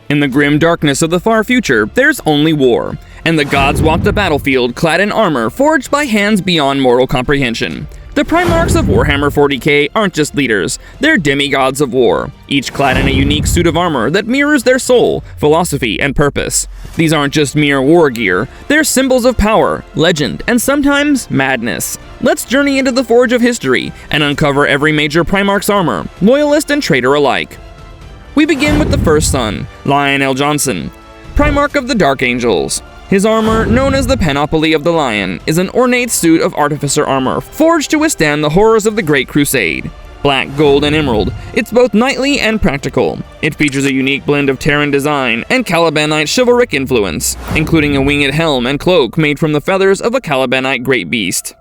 In the grim darkness of the far future, there's only war, and the gods walk the battlefield clad in armor forged by hands beyond mortal comprehension. The Primarchs of Warhammer 40K aren't just leaders, they're demi-gods of war, each clad in a unique suit of armor that mirrors their soul, philosophy, and purpose. These aren't just mere war gear, they're symbols of power, legend, and sometimes madness. Let's journey into the forge of history and uncover every major Primarch's armor, loyalist and traitor alike. We begin with the first son, Lionel Johnson, Primarch of the Dark Angels. His armor, known as the Panoply of the Lion, is an ornate suit of artificer armor forged to withstand the horrors of the Great Crusade. Black, gold, and emerald, it's both knightly and practical. It features a unique blend of Terran design and Calibanite chivalric influence, including a winged helm and cloak made from the feathers of a Calibanite great beast.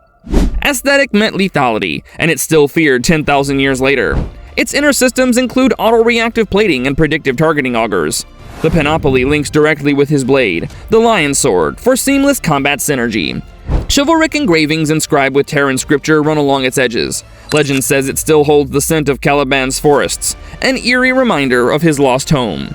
Aesthetic meant lethality, and it's still feared 10,000 years later. Its inner systems include auto-reactive plating and predictive targeting augurs. The Panoply links directly with his blade, the Lion Sword, for seamless combat synergy. Chivalric engravings inscribed with Terran scripture run along its edges. Legend says it still holds the scent of Caliban's forests, an eerie reminder of his lost home.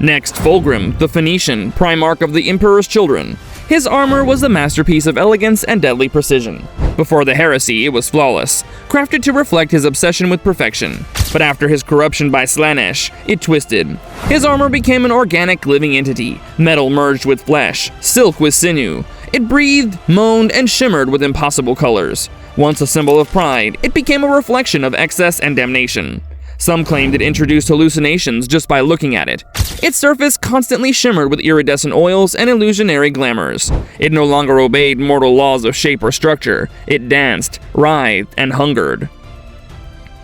Next, Vulgrim, the Phoenician, Primarch of the Emperor's Children. His armor was a masterpiece of elegance and deadly precision. Before the heresy, it was flawless, crafted to reflect his obsession with perfection. But after his corruption by Slanesh, it twisted. His armor became an organic living entity, metal merged with flesh, silk with sinew. It breathed, moaned, and shimmered with impossible colors. Once a symbol of pride, it became a reflection of excess and damnation. Some claimed it introduced hallucinations just by looking at it. Its surface constantly shimmered with iridescent oils and illusionary glamours. It no longer obeyed mortal laws of shape or structure. It danced, writhed, and hungered.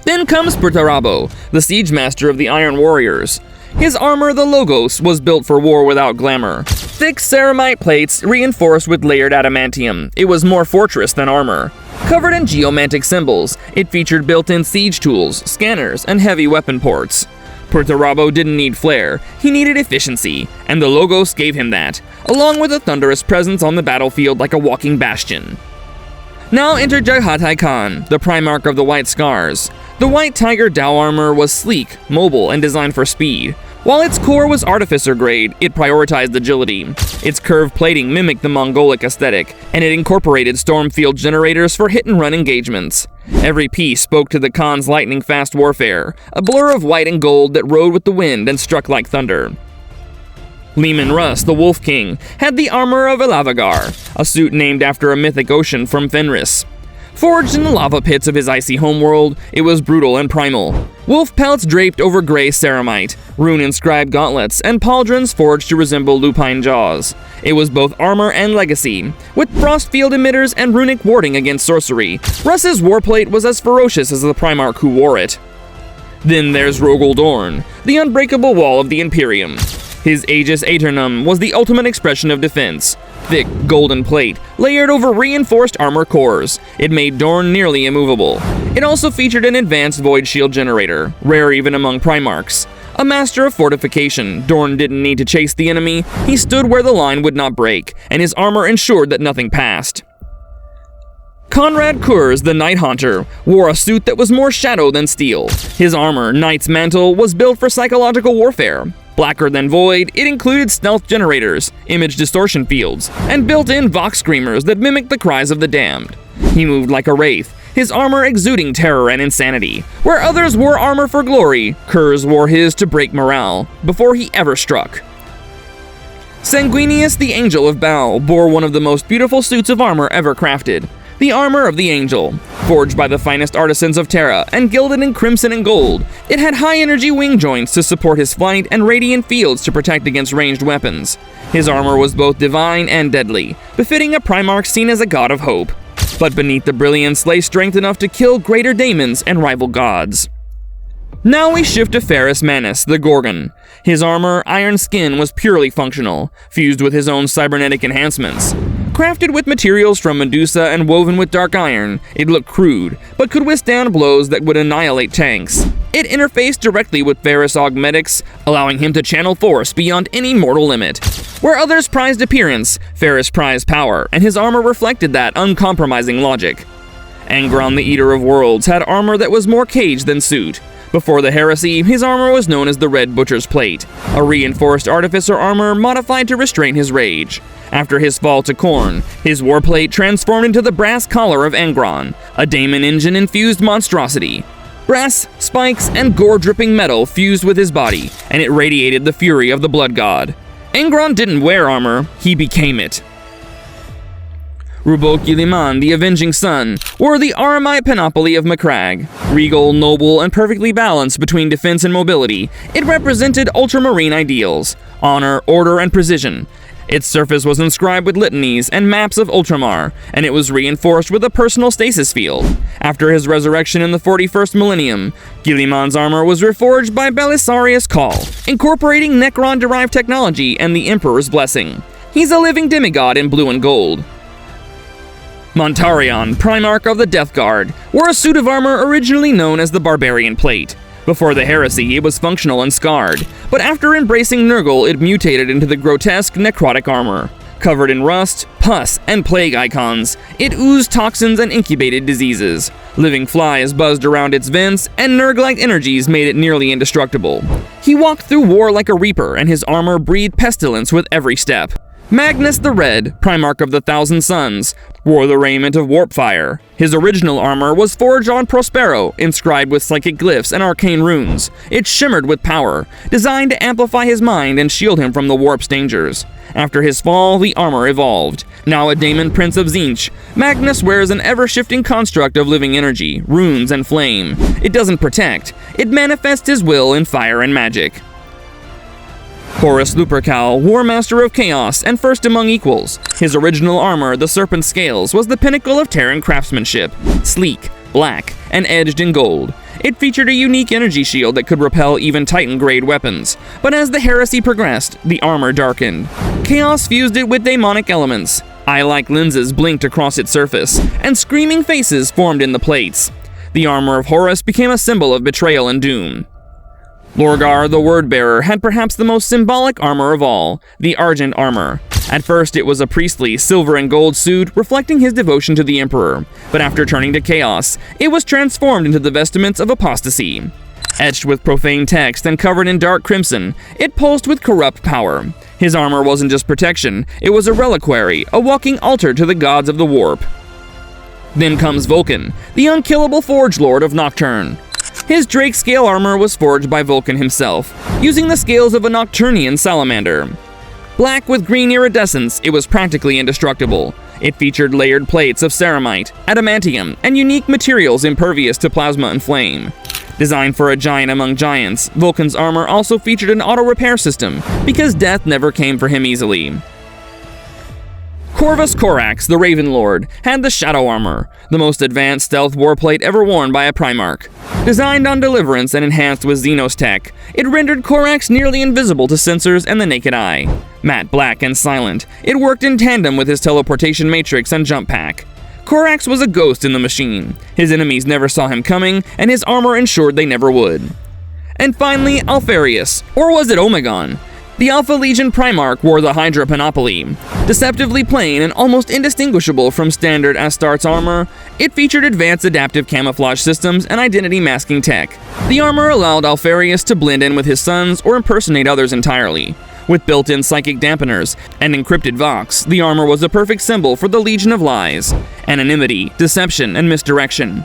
Then comes Pertarabo, the siege master of the Iron Warriors. His armor, the Logos, was built for war without glamour. Thick ceramite plates reinforced with layered adamantium, it was more fortress than armor. Covered in geomantic symbols, it featured built-in siege tools, scanners, and heavy weapon ports. Pertarabo didn't need flair, he needed efficiency, and the Logos gave him that, along with a thunderous presence on the battlefield like a walking bastion. Now enter Jaihatai Khan, the Primarch of the White Scars. The White Tiger Dao armor was sleek, mobile, and designed for speed. While its core was artificer grade, it prioritized agility. Its curved plating mimicked the Mongolic aesthetic, and it incorporated stormfield generators for hit-and-run engagements. Every piece spoke to the Khan's lightning-fast warfare, a blur of white and gold that rode with the wind and struck like thunder. Leman Russ, the Wolf King, had the armor of Elavagar, a suit named after a mythic ocean from Fenris. Forged in the lava pits of his icy homeworld, it was brutal and primal. Wolf pelts draped over gray ceramite, rune-inscribed gauntlets, and pauldrons forged to resemble lupine jaws. It was both armor and legacy, with frost field emitters and runic warding against sorcery. Russ's warplate was as ferocious as the Primarch who wore it. Then there's Rogel Dorne, the unbreakable wall of the Imperium. His Aegis Aeternum was the ultimate expression of defense. Thick, golden plate, layered over reinforced armor cores. It made Dorne nearly immovable. It also featured an advanced void shield generator, rare even among Primarchs. A master of fortification, Dorne didn't need to chase the enemy. He stood where the line would not break, and his armor ensured that nothing passed. Conrad Kurz, the Night Haunter, wore a suit that was more shadow than steel. His armor, Knight's Mantle, was built for psychological warfare. Blacker than void, it included stealth generators, image distortion fields, and built-in vox screamers that mimicked the cries of the damned. He moved like a wraith, his armor exuding terror and insanity. Where others wore armor for glory, Kurz wore his to break morale, before he ever struck. Sanguinius, the Angel of Baal, bore one of the most beautiful suits of armor ever crafted. The armor of the Angel, forged by the finest artisans of Terra and gilded in crimson and gold. It had high-energy wing joints to support his flight and radiant fields to protect against ranged weapons. His armor was both divine and deadly, befitting a Primarch seen as a god of hope. But beneath the brilliance lay strength enough to kill greater daemons and rival gods. Now we shift to Ferris Manis, the Gorgon. His armor, iron skin, was purely functional, fused with his own cybernetic enhancements. Crafted with materials from Medusa and woven with dark iron, it looked crude, but could withstand blows that would annihilate tanks. It interfaced directly with Ferris Augmetics, allowing him to channel force beyond any mortal limit. Where others prized appearance, Ferris prized power, and his armor reflected that uncompromising logic. Angron, the Eater of Worlds, had armor that was more cage than suit. Before the heresy, his armor was known as the Red Butcher's Plate, a reinforced artificer armor modified to restrain his rage. After his fall to Khorne, his warplate transformed into the brass collar of Enron, a daemon engine-infused monstrosity. Brass, spikes, and gore-dripping metal fused with his body, and it radiated the fury of the blood god. Enron didn't wear armor, he became it. Rubok Guilliman, the Avenging Sun, wore the Aramite panoply of Macragge. Regal, noble, and perfectly balanced between defense and mobility, it represented ultramarine ideals, honor, order, and precision. Its surface was inscribed with litanies and maps of Ultramar, and it was reinforced with a personal stasis field. After his resurrection in the 41st millennium, Guilliman's armor was reforged by Belisarius Cawl, incorporating Necron-derived technology and the Emperor's blessing. He's a living demigod in blue and gold. Montarion, Primarch of the Death Guard, wore a suit of armor originally known as the Barbarian Plate. Before the heresy, it was functional and scarred, but after embracing Nurgle, it mutated into the grotesque necrotic armor. Covered in rust, pus, and plague icons, it oozed toxins and incubated diseases. Living flies buzzed around its vents, and Nurgle-like energies made it nearly indestructible. He walked through war like a reaper, and his armor breathed pestilence with every step. Magnus the Red, Primarch of the Thousand Suns, wore the raiment of Warpfire. His original armor was forged on Prospero, inscribed with psychic glyphs and arcane runes. It shimmered with power, designed to amplify his mind and shield him from the warp's dangers. After his fall, the armor evolved. Now a Daemon Prince of Tzeentch, Magnus wears an ever-shifting construct of living energy, runes, and flame. It doesn't protect, it manifests his will in fire and magic. Horus Lupercal, War Master of Chaos and first among equals. His original armor, the Serpent Scales, was the pinnacle of Terran craftsmanship, sleek, black, and edged in gold. It featured a unique energy shield that could repel even Titan-grade weapons, but as the heresy progressed, the armor darkened. Chaos fused it with demonic elements. Eye-like lenses blinked across its surface, and screaming faces formed in the plates. The armor of Horus became a symbol of betrayal and doom. Lorgar, the Word-Bearer, had perhaps the most symbolic armor of all, the Argent Armor. At first, it was a priestly, silver and gold suit reflecting his devotion to the Emperor, but after turning to chaos, it was transformed into the vestments of apostasy. Etched with profane text and covered in dark crimson, it pulsed with corrupt power. His armor wasn't just protection, it was a reliquary, a walking altar to the gods of the warp. Then comes Vulcan, the unkillable Forge Lord of Nocturne. His Drake scale armor was forged by Vulcan himself, using the scales of a Nocturnian salamander. Black with green iridescence, it was practically indestructible. It featured layered plates of ceramite, adamantium, and unique materials impervious to plasma and flame. Designed for a giant among giants, Vulcan's armor also featured an auto-repair system, because death never came for him easily. Corvus Corax, the Raven Lord, had the Shadow Armor, the most advanced stealth warplate ever worn by a Primarch. Designed on Deliverance and enhanced with Xenos tech, it rendered Corax nearly invisible to sensors and the naked eye. Matte black and silent, it worked in tandem with his teleportation matrix and jump pack. Corax was a ghost in the machine. His enemies never saw him coming, and his armor ensured they never would. And finally, Alfarius, or was it Omegon? The Alpha Legion Primarch wore the Hydra Panoply. Deceptively plain and almost indistinguishable from standard Astartes armor, it featured advanced adaptive camouflage systems and identity masking tech. The armor allowed Alfarius to blend in with his sons or impersonate others entirely. With built-in psychic dampeners and encrypted vox, the armor was a perfect symbol for the Legion of Lies, anonymity, deception, and misdirection.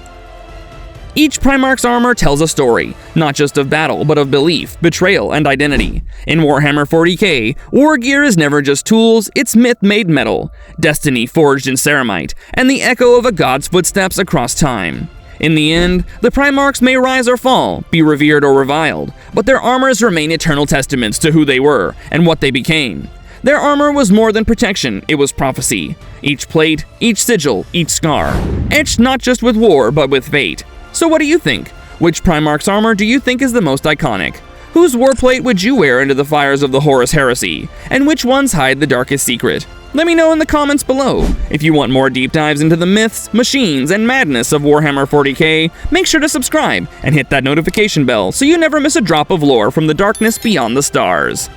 Each Primarch's armor tells a story, not just of battle, but of belief, betrayal, and identity. In Warhammer 40K, wargear is never just tools, it's myth made metal, destiny forged in ceramite, and the echo of a god's footsteps across time. In the end, the Primarchs may rise or fall, be revered or reviled, but their armors remain eternal testaments to who they were and what they became. Their armor was more than protection, it was prophecy. Each plate, each sigil, each scar, etched not just with war, but with fate. So what do you think? Which Primarch's armor do you think is the most iconic? Whose warplate would you wear into the fires of the Horus heresy? And which ones hide the darkest secret? Let me know in the comments below. If you want more deep dives into the myths, machines, and madness of Warhammer 40K, make sure to subscribe and hit that notification bell so you never miss a drop of lore from the darkness beyond the stars.